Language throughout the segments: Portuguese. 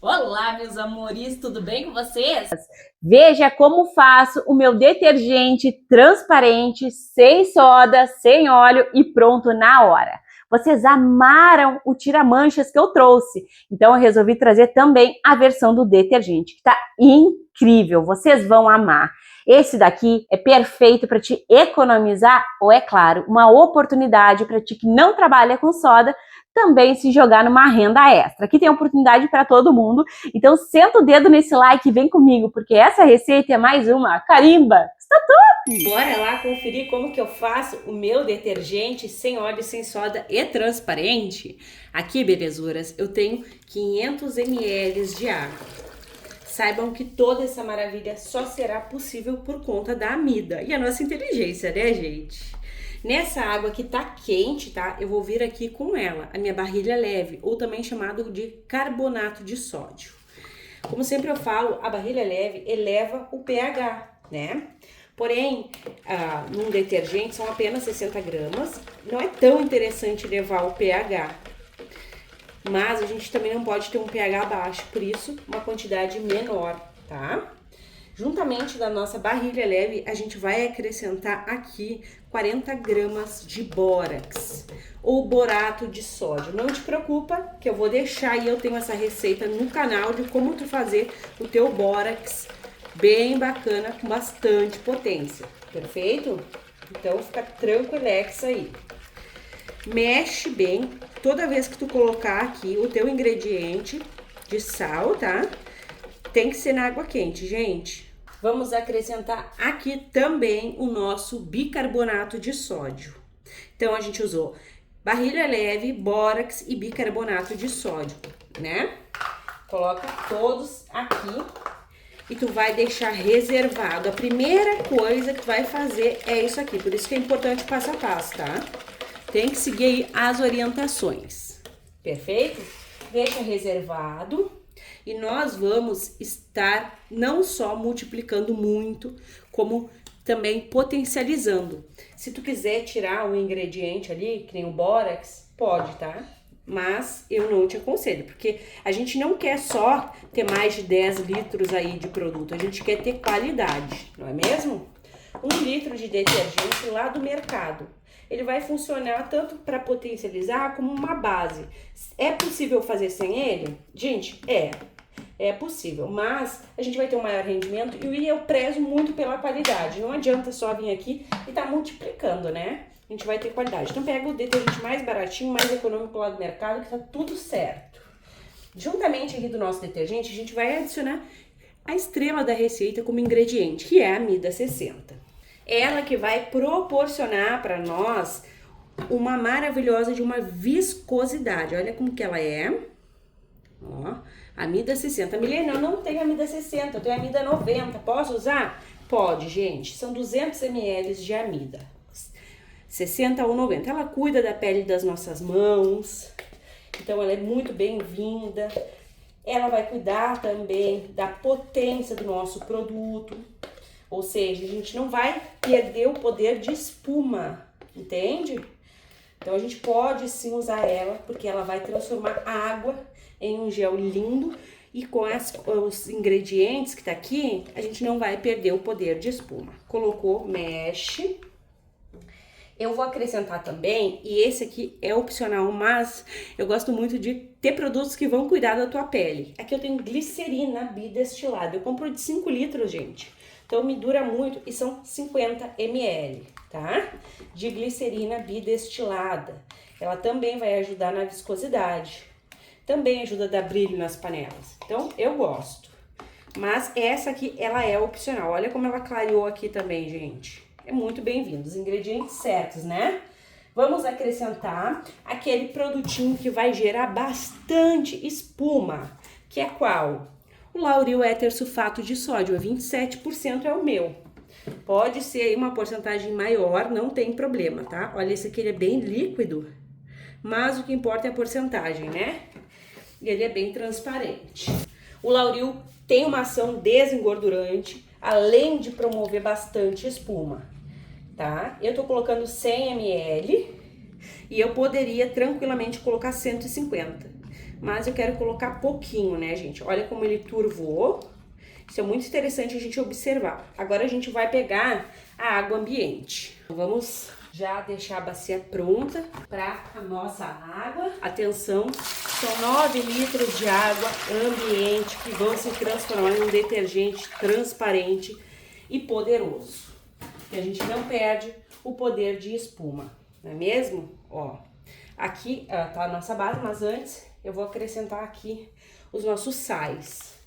Olá, meus amores, tudo bem com vocês? Veja como faço o meu detergente transparente, sem soda, sem óleo e pronto na hora. Vocês amaram o tira-manchas que eu trouxe, então eu resolvi trazer também a versão do detergente, que está incrível, vocês vão amar. Esse daqui é perfeito para te economizar, ou é claro, uma oportunidade para ti que não trabalha com soda, também se jogar numa renda extra. Aqui tem oportunidade para todo mundo, então senta o dedo nesse like e vem comigo, porque essa receita é mais uma carimba. Está top! Bora lá conferir como que eu faço o meu detergente sem óleo, sem soda e transparente? Aqui, belezuras, eu tenho 500 ml de água. Saibam que toda essa maravilha só será possível por conta da Amida e a nossa inteligência, né, gente? Nessa água que tá quente, tá? Eu vou vir aqui com ela, a minha barrilha leve, ou também chamado de carbonato de sódio. Como sempre eu falo, a barrilha leve eleva o pH, né? Porém, num detergente são apenas 60 gramas, não é tão interessante elevar o pH. Mas a gente também não pode ter um pH baixo, por isso uma quantidade menor, tá? Juntamente da nossa barrilha leve, a gente vai acrescentar aqui 40 gramas de bórax ou borato de sódio. Não te preocupa que eu vou deixar e eu tenho essa receita no canal de como tu fazer o teu bórax bem bacana, com bastante potência, perfeito? Então fica tranquilex aí. Mexe bem toda vez que tu colocar aqui o teu ingrediente de sal, tá? Tem que ser na água quente, gente. Vamos acrescentar aqui também o nosso bicarbonato de sódio. Então, a gente usou barrilha leve, bórax e bicarbonato de sódio, né? Coloca todos aqui e tu vai deixar reservado. A primeira coisa que tu vai fazer é isso aqui, por isso que é importante passo a passo, tá? Tem que seguir aí as orientações, perfeito? Deixa reservado. E nós vamos estar não só multiplicando muito, como também potencializando. Se tu quiser tirar um ingrediente ali, que nem o bórax, pode, tá? Mas eu não te aconselho, porque a gente não quer só ter mais de 10 litros aí de produto, a gente quer ter qualidade, não é mesmo? 1 litro de detergente lá do mercado. Ele vai funcionar tanto para potencializar como uma base. É possível fazer sem ele? Gente, é possível, mas a gente vai ter um maior rendimento e eu prezo muito pela qualidade. Não adianta só vir aqui e tá multiplicando, né? A gente vai ter qualidade. Então pega o detergente mais baratinho, mais econômico lá do mercado, que tá tudo certo. Juntamente aqui do nosso detergente, a gente vai adicionar a estrela da receita como ingrediente, que é a Amida 60. Ela que vai proporcionar para nós uma maravilhosa de uma viscosidade. Olha como que ela é. Ó, Amida 60. Milena, eu não tenho Amida 60, eu tenho Amida 90. Posso usar? Pode, gente. São 200 ml de Amida. 60 ou 90. Ela cuida da pele das nossas mãos. Então, ela é muito bem-vinda. Ela vai cuidar também da potência do nosso produto. Ou seja, a gente não vai perder o poder de espuma, entende? Então, a gente pode sim usar ela, porque ela vai transformar a água em um gel lindo. E com os ingredientes que tá aqui, a gente não vai perder o poder de espuma. Colocou, mexe. Eu vou acrescentar também, e esse aqui é opcional, mas eu gosto muito de ter produtos que vão cuidar da tua pele. Aqui eu tenho glicerina bidestilada. Eu compro de 5 litros, gente. Então, me dura muito e são 50 ml, tá? De glicerina bidestilada. Ela também vai ajudar na viscosidade. Também ajuda a dar brilho nas panelas. Então, eu gosto. Mas essa aqui, ela é opcional. Olha como ela clareou aqui também, gente. é muito bem-vindo. Os ingredientes certos, né? Vamos acrescentar aquele produtinho que vai gerar bastante espuma, que é qual? O Lauril Éter Sulfato de Sódio, 27% é o meu. Pode ser aí uma porcentagem maior, não tem problema, tá? Olha, esse aqui ele é bem líquido, mas o que importa é a porcentagem, né? E ele é bem transparente. O Lauril tem uma ação desengordurante, além de promover bastante espuma, tá? Eu tô colocando 100 ml e eu poderia tranquilamente colocar 150, mas eu quero colocar pouquinho, né, gente? Olha como ele turvou. Isso é muito interessante a gente observar. Agora a gente vai pegar a água ambiente. Vamos já deixar a bacia pronta para a nossa água. Atenção, são 9 litros de água ambiente que vão se transformar em um detergente transparente e poderoso. E a gente não perde o poder de espuma, não é mesmo? Ó, aqui tá a nossa base, mas antes eu vou acrescentar aqui os nossos sais.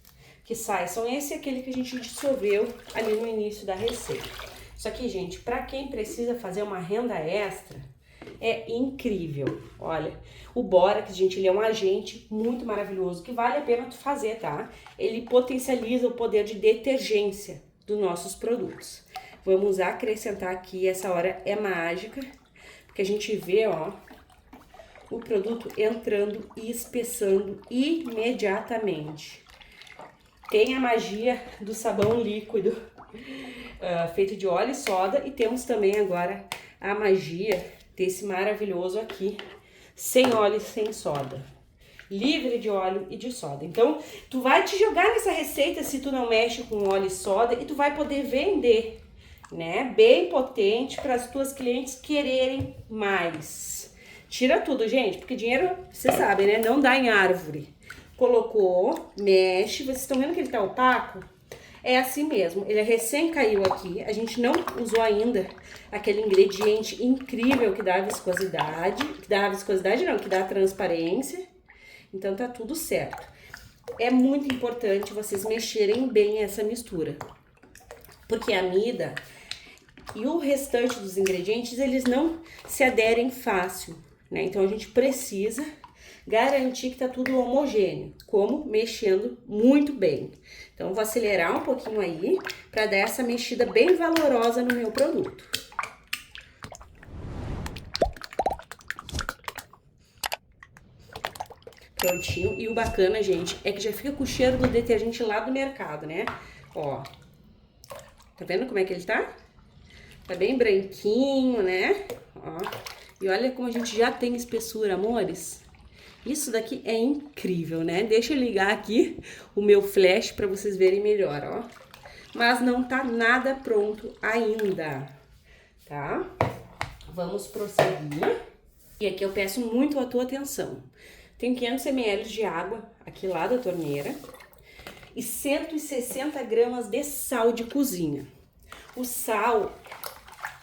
Que sais são esse e aquele que a gente dissolveu ali no início da receita. Isso aqui, gente, para quem precisa fazer uma renda extra, é incrível. Olha, o bórax, gente, ele é um agente muito maravilhoso que vale a pena tu fazer, tá? Ele potencializa o poder de detergência dos nossos produtos. Vamos acrescentar aqui, essa hora é mágica, porque a gente vê, ó, o produto entrando e espessando imediatamente. Tem a magia do sabão líquido feito de óleo e soda, e temos também agora a magia desse maravilhoso aqui, sem óleo e sem soda, livre de óleo e de soda. Então, tu vai te jogar nessa receita se tu não mexe com óleo e soda, e tu vai poder vender, né? Bem potente para as tuas clientes quererem mais. Tira tudo, gente, porque dinheiro, vocês sabem, né? Não dá em árvore. Colocou, mexe, vocês estão vendo que ele tá opaco? É assim mesmo, ele recém caiu aqui, a gente não usou ainda aquele ingrediente incrível que dá viscosidade, que dá transparência, então tá tudo certo. É muito importante vocês mexerem bem essa mistura, porque a amida e o restante dos ingredientes, eles não se aderem fácil, né? Então a gente precisa garantir que tá tudo homogêneo, como mexendo muito bem. Então, vou acelerar um pouquinho aí, para dar essa mexida bem valorosa no meu produto. Prontinho, e o bacana, gente, é que já fica com o cheiro do detergente lá do mercado, né? Ó, tá vendo como é que ele tá? Tá bem branquinho, né? Ó, e olha como a gente já tem espessura, amores. Isso daqui é incrível, né? Deixa eu ligar aqui o meu flash para vocês verem melhor, ó. Mas não tá nada pronto ainda, tá? Vamos prosseguir. E aqui eu peço muito a tua atenção. Tem 500 ml de água aqui lá da torneira e 160 gramas de sal de cozinha. O sal,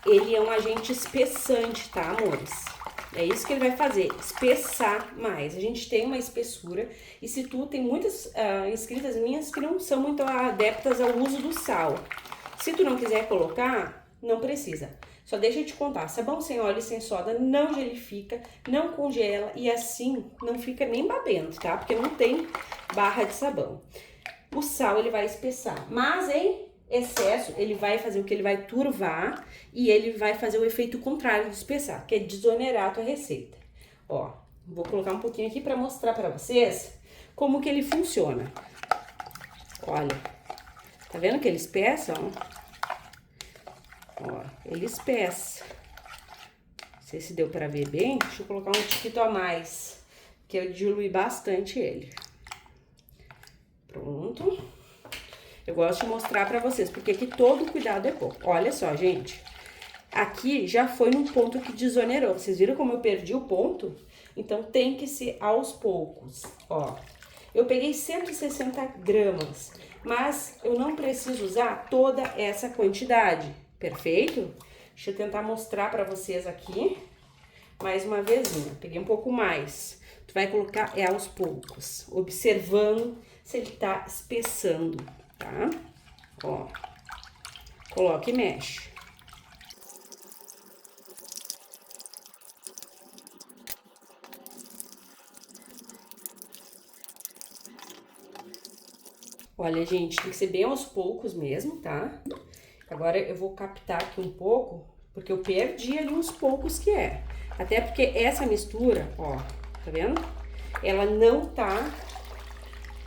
ele é um agente espessante, tá, amores? É isso que ele vai fazer, espessar mais. A gente tem uma espessura, e se tu tem muitas inscritas minhas que não são muito adeptas ao uso do sal. Se tu não quiser colocar, não precisa. Só deixa eu te contar, sabão sem óleo e sem soda não gelifica, não congela e assim não fica nem babento, tá? Porque não tem barra de sabão. O sal ele vai espessar, mas em excesso, ele vai fazer o que? Ele vai turvar e ele vai fazer o efeito contrário de espessar, que é desonerar a tua receita. Ó, vou colocar um pouquinho aqui para mostrar para vocês como que ele funciona. Olha, tá vendo que ele espessa, ó, ele espessa. Não sei se deu para ver bem, deixa eu colocar um tiquito a mais, que eu diluí bastante ele. Pronto. Eu gosto de mostrar pra vocês, porque aqui todo cuidado é pouco. Olha só, gente. Aqui já foi num ponto que desonerou. Vocês viram como eu perdi o ponto? Então, tem que ser aos poucos. Ó, eu peguei 160 gramas, mas eu não preciso usar toda essa quantidade. Perfeito? Deixa eu tentar mostrar pra vocês aqui. Mais uma vezinha. Peguei um pouco mais. Tu vai colocar aos poucos, observando se ele tá espessando. Tá? Ó, coloca e mexe. Olha, gente, tem que ser bem aos poucos mesmo, tá? Agora eu vou captar aqui um pouco, porque eu perdi ali uns poucos que é. Até porque essa mistura, ó, tá vendo? Ela não tá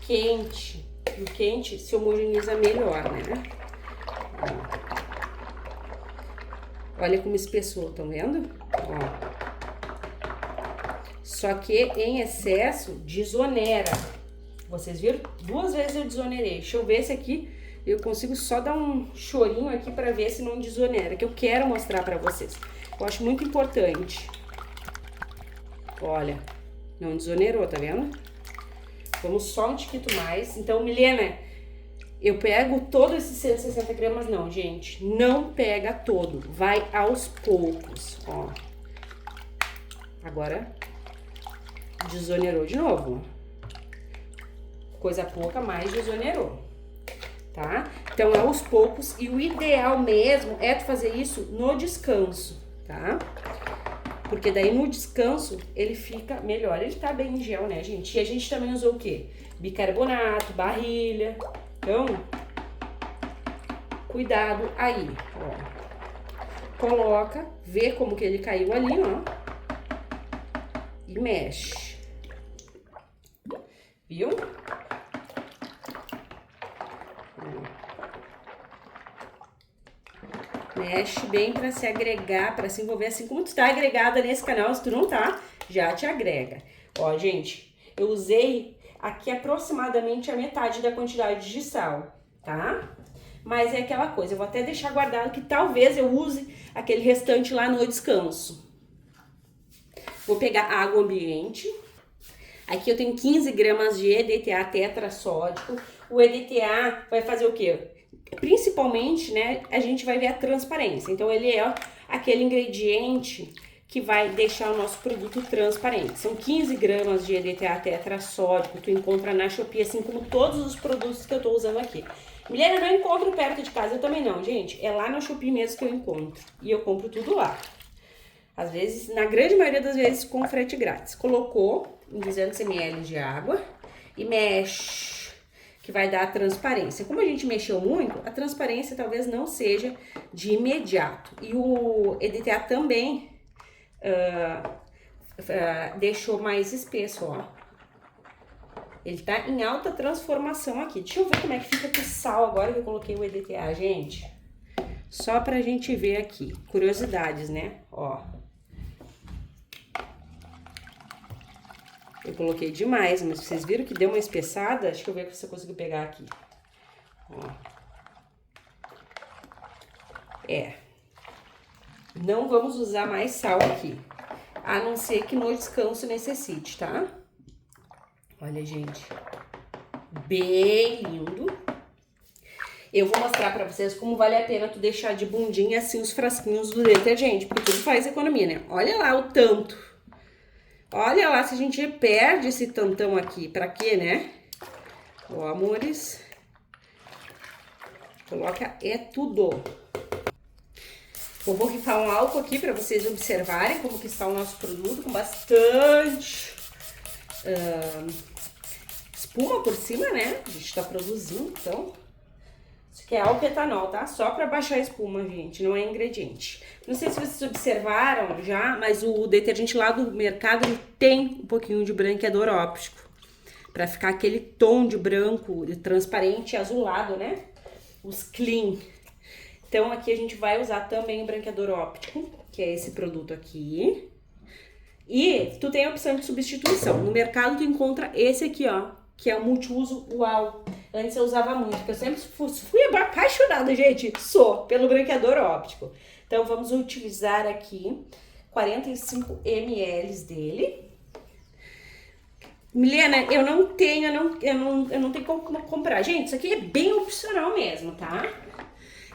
quente. E o quente se homogeneiza melhor, né? Ó. Olha como espessou, estão vendo? Ó. Só que em excesso desonera. Vocês viram? 2 vezes eu desonerei. Deixa eu ver se aqui eu consigo só dar um chorinho aqui pra ver se não desonera, que eu quero mostrar pra vocês. Eu acho muito importante. Olha, não desonerou, tá vendo? Vamos só um tiquito mais. Então, Milena, eu pego todos esses 160 gramas? Não, gente, não pega todo. Vai aos poucos, ó. Agora, desonerou de novo, ó. Coisa pouca, mas desonerou, tá? Então, é aos poucos, e o ideal mesmo é tu fazer isso no descanso, tá? Porque daí no descanso ele fica melhor. Ele tá bem em gel, né, gente? E a gente também usou o quê? Bicarbonato, barrilha. Então, cuidado aí, ó. Coloca, vê como que ele caiu ali, ó. E mexe. Viu? Mexe bem pra se agregar, pra se envolver, assim como tu tá agregada nesse canal. Se tu não tá, já te agrega. Ó, gente, eu usei aqui aproximadamente a metade da quantidade de sal, tá? Mas é aquela coisa, eu vou até deixar guardado que talvez eu use aquele restante lá no descanso. Vou pegar água ambiente. Aqui eu tenho 15 gramas de EDTA tetrassódico. O EDTA vai fazer o quê? Principalmente, né, a gente vai ver a transparência. Então, ele é aquele ingrediente que vai deixar o nosso produto transparente. São 15 gramas de EDTA tetrassódico, tu encontra na Shopee, assim como todos os produtos que eu tô usando aqui. Milena, não encontro perto de casa, eu também não, gente. É lá na Shopee mesmo que eu encontro. E eu compro tudo lá. Às vezes, na grande maioria das vezes, com frete grátis. Colocou em 200 ml de água e mexe, que vai dar a transparência. Como a gente mexeu muito, a transparência talvez não seja de imediato. E o EDTA também deixou mais espesso, ó. Ele tá em alta transformação aqui. Deixa eu ver como é que fica com o sal agora que eu coloquei o EDTA, gente. Só pra gente ver aqui. Curiosidades, né? Ó. Eu coloquei demais, mas vocês viram que deu uma espessada? Deixa eu ver se eu consigo pegar aqui. Ó. Não vamos usar mais sal aqui. A não ser que no descanso necessite, tá? Olha, gente. Bem lindo. Eu vou mostrar pra vocês como vale a pena tu deixar de bundinha assim os frasquinhos do detergente, porque tudo faz economia, né? Olha lá o tanto. Olha lá se a gente perde esse tantão aqui. Pra quê, né? Ó, amores. Coloca tudo. Eu vou rifar um álcool aqui pra vocês observarem como que está o nosso produto, com bastante espuma por cima, né? A gente tá produzindo, então. Isso aqui é álcool etanol, tá? Só pra baixar a espuma, gente, não é ingrediente. Não sei se vocês observaram já, mas o detergente lá do mercado, ele tem um pouquinho de branqueador óptico. Pra ficar aquele tom de branco, de transparente e azulado, né? Os clean. Então, aqui a gente vai usar também o branqueador óptico, que é esse produto aqui. E tu tem a opção de substituição. No mercado tu encontra esse aqui, ó, que é o multiuso UAU. Antes eu usava muito, porque eu sempre fui apaixonada, gente, pelo branqueador óptico. Então, vamos utilizar aqui 45 ml dele. Milena, eu não tenho como comprar. Gente, isso aqui é bem opcional mesmo, tá?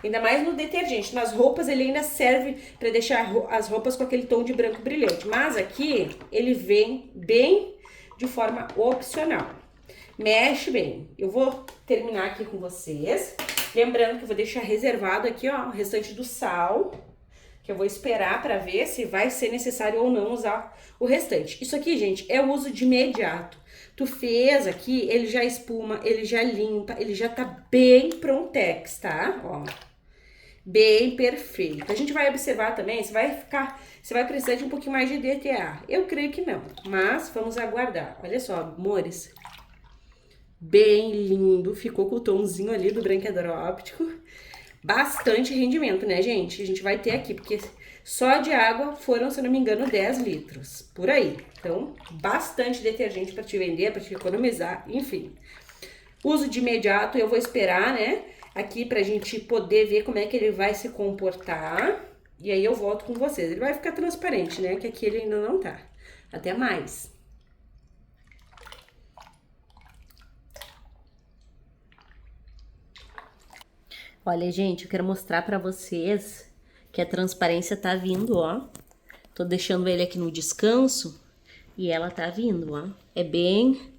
Ainda mais no detergente. Nas roupas ele ainda serve para deixar as roupas com aquele tom de branco brilhante. Mas aqui ele vem bem de forma opcional. Mexe bem. Eu vou terminar aqui com vocês. Lembrando que eu vou deixar reservado aqui, ó, o restante do sal. que eu vou esperar para ver se vai ser necessário ou não usar o restante. Isso aqui, gente, é o uso de imediato. Tu fez aqui, ele já espuma, ele já limpa, ele já tá bem prontex, tá? Ó, bem perfeito. A gente vai observar também se vai precisar de um pouquinho mais de DTA. Eu creio que não, mas vamos aguardar. Olha só, amores. Bem lindo, ficou com o tomzinho ali do branqueador óptico. Bastante rendimento, né, gente? A gente vai ter aqui, porque só de água foram, se não me engano, 10 litros, por aí. Então, bastante detergente para te vender, para te economizar, enfim. Uso de imediato, eu vou esperar, né, aqui pra gente poder ver como é que ele vai se comportar. E aí eu volto com vocês. Ele vai ficar transparente, né, que aqui ele ainda não tá. Até mais. Olha, gente, eu quero mostrar pra vocês que a transparência tá vindo, ó. Tô deixando ele aqui no descanso e ela tá vindo, ó. É bem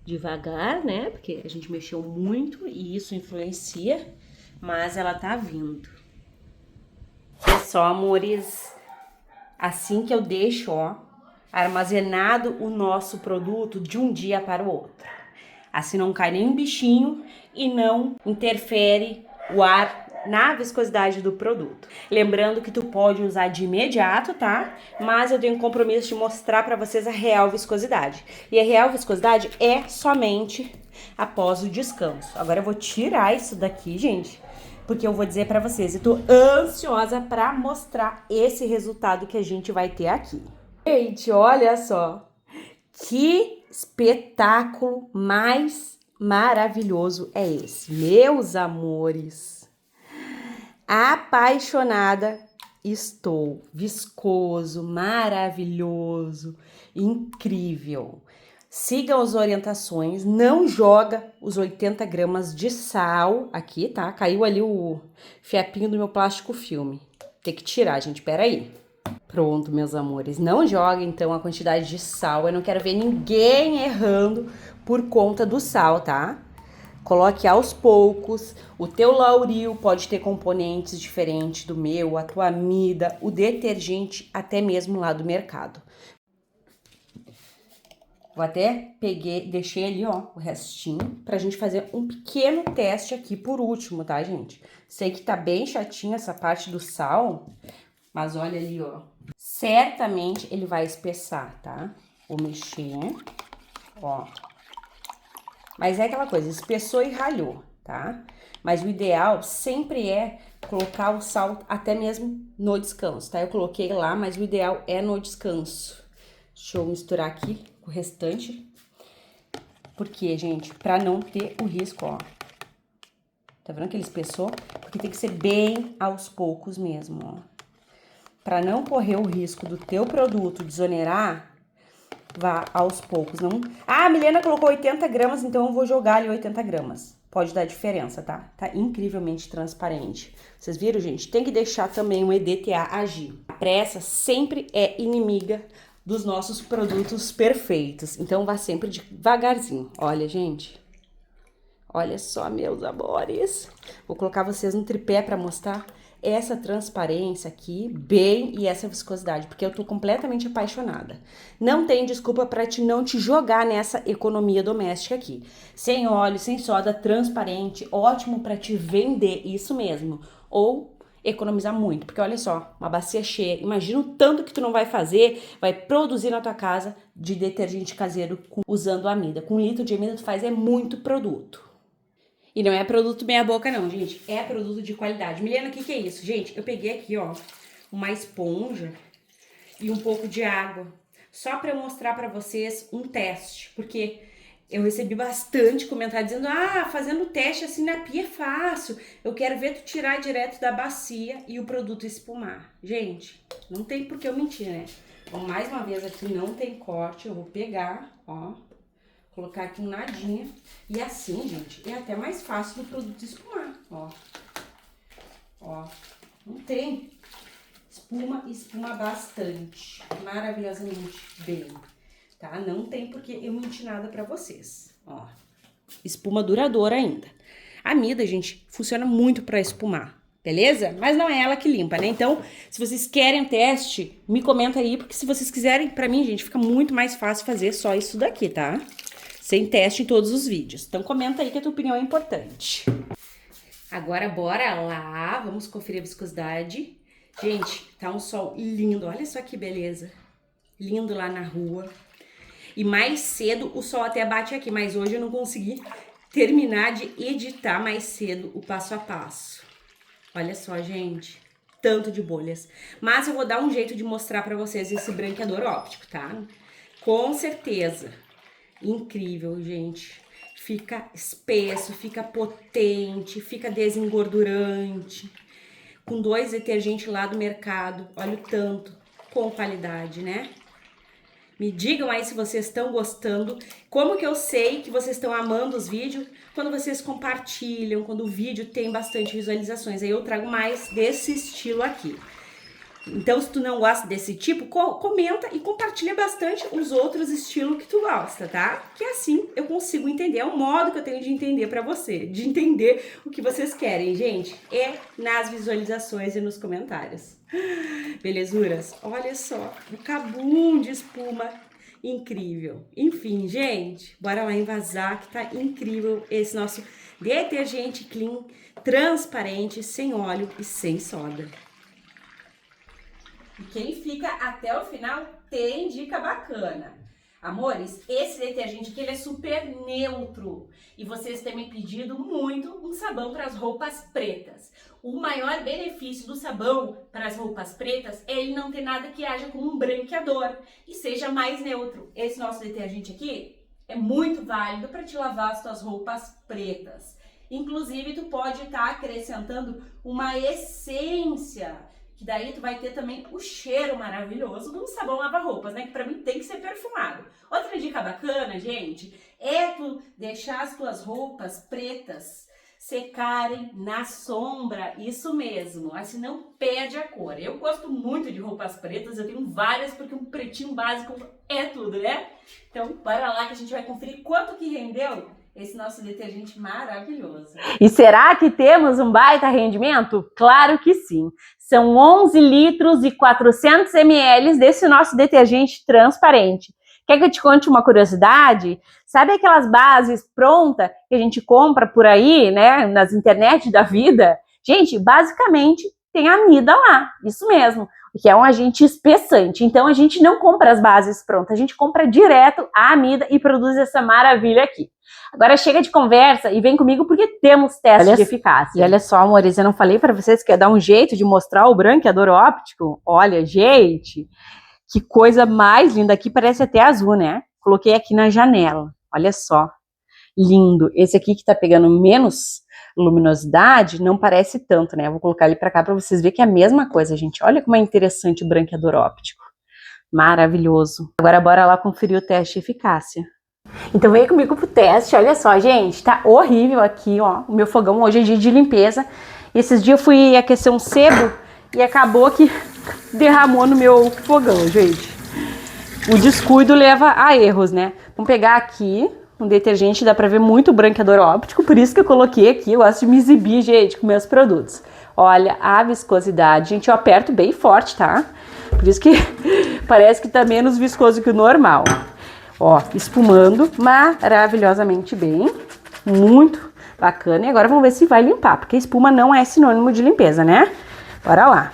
devagar, né? Porque a gente mexeu muito e isso influencia, mas ela tá vindo. Olha só, amores, assim que eu deixo, ó, armazenado o nosso produto de um dia para o outro. Assim não cai nenhum bichinho e não interfere o ar na viscosidade do produto. Lembrando que tu pode usar de imediato, tá? Mas eu tenho um compromisso de mostrar pra vocês a real viscosidade. E a real viscosidade é somente após o descanso. Agora eu vou tirar isso daqui, gente, porque eu vou dizer pra vocês, eu tô ansiosa pra mostrar esse resultado que a gente vai ter aqui. Gente, olha só. Que espetáculo mais maravilhoso é esse, meus amores. Apaixonada estou. Viscoso, maravilhoso, incrível. Siga as orientações, não joga os 80 gramas de sal aqui, tá? Caiu ali o fiapinho do meu plástico filme. Tem que tirar, gente, peraí. Pronto, meus amores, não joga então a quantidade de sal, eu não quero ver ninguém errando por conta do sal, tá? Coloque aos poucos, o teu Lauril pode ter componentes diferentes do meu, a tua Amida, o detergente até mesmo lá do mercado. Vou até deixei ali, ó, o restinho pra gente fazer um pequeno teste aqui por último, tá, gente? Sei que tá bem chatinha essa parte do sal, mas olha ali, ó. Certamente ele vai espessar, tá? Vou mexer, ó. Mas é aquela coisa, espessou e ralhou, tá? Mas o ideal sempre é colocar o sal até mesmo no descanso, tá? Eu coloquei lá, mas o ideal é no descanso. Deixa eu misturar aqui com o restante. Por quê, gente? Pra não ter o risco, ó. Tá vendo que ele espessou? Porque tem que ser bem aos poucos mesmo, ó. Para não correr o risco do teu produto desonerar, vá aos poucos. Não... Ah, a Milena colocou 80 gramas, então eu vou jogar ali 80 gramas. Pode dar diferença, tá? Tá incrivelmente transparente. Vocês viram, gente? Tem que deixar também o EDTA agir. A pressa sempre é inimiga dos nossos produtos perfeitos. Então, vá sempre devagarzinho. Olha, gente. Olha só, meus amores. Vou colocar vocês no tripé para mostrar essa transparência aqui, bem, e essa viscosidade, porque eu tô completamente apaixonada. Não tem desculpa para não te jogar nessa economia doméstica aqui. Sem óleo, sem soda, transparente, ótimo para te vender, isso mesmo. Ou economizar muito, porque olha só, uma bacia cheia, imagina o tanto que tu não vai fazer, vai produzir na tua casa de detergente caseiro usando amida. Com 1 litro de amida tu faz muito produto. E não é produto meia boca não, gente. É produto de qualidade. Milena, o que é isso? Gente, eu peguei aqui, ó, uma esponja e um pouco de água. Só pra eu mostrar pra vocês um teste. Porque eu recebi bastante comentário dizendo, ah, fazendo teste assim na pia é fácil. Eu quero ver tu tirar direto da bacia e o produto espumar. Gente, não tem por que eu mentir, né? Então, mais uma vez aqui não tem corte. Eu vou pegar, ó. Colocar aqui um nadinha. E assim, gente, é até mais fácil do produto espumar, ó. Ó, não tem. Espuma bastante. Maravilhosamente bem, tá? Não tem porque eu menti nada pra vocês, ó. Espuma duradoura ainda. A amida, gente, funciona muito pra espumar. beleza? Mas não é ela que limpa, né? Então, se vocês querem teste, me comenta aí, porque se vocês quiserem, pra mim, gente, fica muito mais fácil fazer só isso daqui, tá? Sem teste em todos os vídeos. Então, comenta aí que a tua opinião é importante. Agora, bora lá, vamos conferir a viscosidade. Gente, tá um sol lindo, olha só que beleza. Lindo lá na rua. E mais cedo o sol até bate aqui, mas hoje eu não consegui terminar de editar mais cedo o passo a passo. Olha só, gente, tanto de bolhas. Mas eu vou dar um jeito de mostrar pra vocês esse branqueador óptico, tá? Com certeza. Incrível, gente. Fica espesso, fica potente, fica desengordurante. Com 2 detergentes lá do mercado, olha o tanto, com qualidade, né? Me digam aí se vocês estão gostando. Como que eu sei que vocês estão amando os vídeos? Quando vocês compartilham, quando o vídeo tem bastante visualizações. Aí eu trago mais desse estilo aqui. Então, se tu não gosta desse tipo, comenta e compartilha bastante os outros estilos que tu gosta, tá? Que assim eu consigo entender. É o modo que eu tenho de entender pra você. De entender o que vocês querem, gente. É nas visualizações e nos comentários. Belezuras? Olha só, um cabum de espuma incrível. Enfim, gente, bora lá envasar que tá incrível esse nosso detergente clean, transparente, sem óleo e sem soda. E quem fica até o final tem dica bacana. Amores, esse detergente aqui ele é super neutro e vocês têm me pedido muito um sabão para as roupas pretas. O maior benefício do sabão para as roupas pretas é ele não ter nada que haja como um branqueador e seja mais neutro. Esse nosso detergente aqui é muito válido para te lavar as tuas roupas pretas. Inclusive, tu pode estar acrescentando uma essência, que daí tu vai ter também o cheiro maravilhoso de um sabão lava-roupas, né? Que pra mim tem que ser perfumado. Outra dica bacana, gente, é tu deixar as tuas roupas pretas secarem na sombra, isso mesmo, assim não perde a cor. Eu gosto muito de roupas pretas, eu tenho várias porque um pretinho básico é tudo, né? Então, bora lá que a gente vai conferir quanto que rendeu esse nosso detergente maravilhoso. E será que temos um baita rendimento? Claro que sim. São 11 litros e 400 ml desse nosso detergente transparente. Quer que eu te conte uma curiosidade? Sabe aquelas bases prontas que a gente compra por aí, né, nas internet da vida? Gente, basicamente tem amida lá, isso mesmo, que é um agente espessante. Então a gente não compra as bases prontas, a gente compra direto a amida e produz essa maravilha aqui. Agora chega de conversa e vem comigo porque temos testes de eficácia. E olha só, amores, eu não falei para vocês que ia dar um jeito de mostrar o branqueador óptico? Olha, gente, que coisa mais linda aqui, parece até azul, né? Coloquei aqui na janela, olha só, lindo. Esse aqui que tá pegando menos luminosidade, não parece tanto, né? Eu vou colocar ele para cá para vocês verem que é a mesma coisa, gente. Olha como é interessante o branqueador óptico. Maravilhoso. Agora bora lá conferir o teste de eficácia. Então vem comigo pro teste, olha só, gente, tá horrível aqui, ó, o meu fogão hoje é dia de limpeza. E esses dias eu fui aquecer um sebo e acabou que derramou no meu fogão, gente. O descuido leva a erros, né? Vamos pegar aqui um detergente, dá pra ver muito branqueador óptico, por isso que eu coloquei aqui, eu gosto de me exibir, gente, com meus produtos. Olha a viscosidade, gente, eu aperto bem forte, tá? Por isso que parece que tá menos viscoso que o normal. Ó, espumando maravilhosamente bem, muito bacana. E agora vamos ver se vai limpar, porque espuma não é sinônimo de limpeza, né? Bora lá.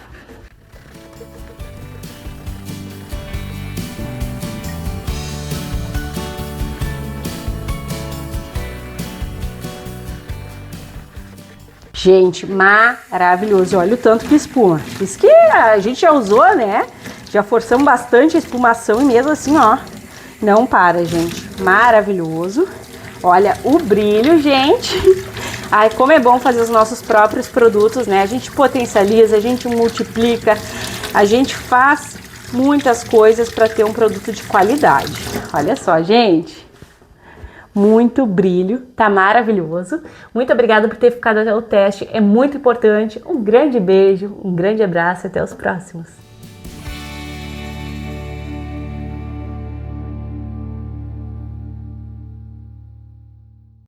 Gente, maravilhoso. Olha o tanto que espuma. Isso que a gente já usou, né? Já forçamos bastante a espumação e mesmo assim, ó, não para, gente. Maravilhoso. Olha o brilho, gente. Ai, como é bom fazer os nossos próprios produtos, né? A gente potencializa, a gente multiplica, a gente faz muitas coisas para ter um produto de qualidade. Olha só, gente. Muito brilho, tá maravilhoso. Muito obrigada por ter ficado até o teste, é muito importante. Um grande beijo, um grande abraço e até os próximos.